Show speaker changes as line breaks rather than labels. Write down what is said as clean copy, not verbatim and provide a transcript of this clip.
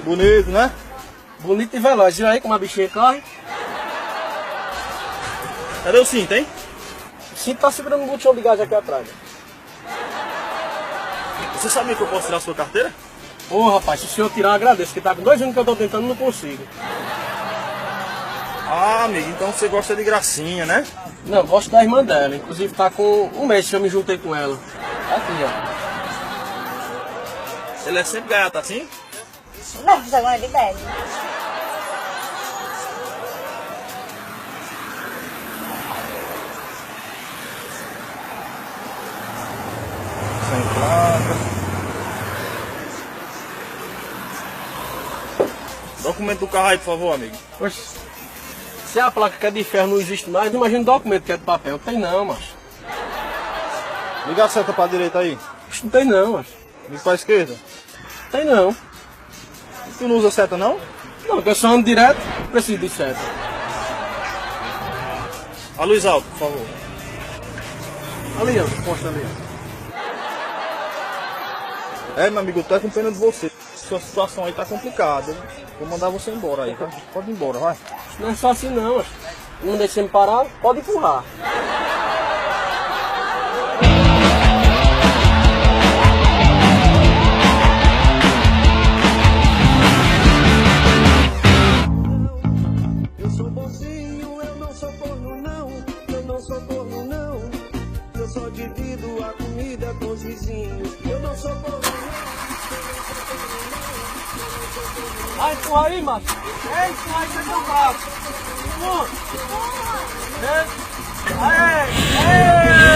Bonito, né?
Bonito e veloz. Viu aí como a bichinha corre?
Cadê o cinto, hein?
O cinto tá segurando um botão de gás aqui atrás.
Você sabia que eu posso tirar a sua carteira?
Ô rapaz, se o senhor tirar, eu agradeço, que tá com 2 anos que eu tô tentando e não consigo.
Ah, amigo, então você gosta de gracinha, né?
Não, gosto da irmã dela. Inclusive tá com 1 mês que eu me juntei com ela. Tá aqui, ó.
Ele é sempre gaiato assim?
Não, agora de bebe.
Sem placa. Documento do carro aí, por favor, amigo.
Oxe, se a placa que é de ferro não existe mais, não imagina o documento que é de papel. Tem não, macho.
Liga a seta pra direita aí.
Não tem não, macho.
Liga pra esquerda.
Tem não.
Tu não usa seta, não?
Não, porque eu só ando direto, preciso de seta.
A luz alta, por favor.
Ali, ó, posta ali, ó.
É, meu amigo, eu tô com pena de você. Sua situação aí tá complicada. Vou mandar você embora aí, tá? Pode ir embora, vai.
Não é só assim não, macho. Não deixa me parar, pode empurrar.
Eu sou bonzinho, eu não sou corno não, eu não sou corno não. Eu só divido a comida com os vizinhos. Eu não sou corno não.
Vai, empurra aí, macho. Ei, empurra aí, você é meu braço. Empurra. Ei. Aê, aê.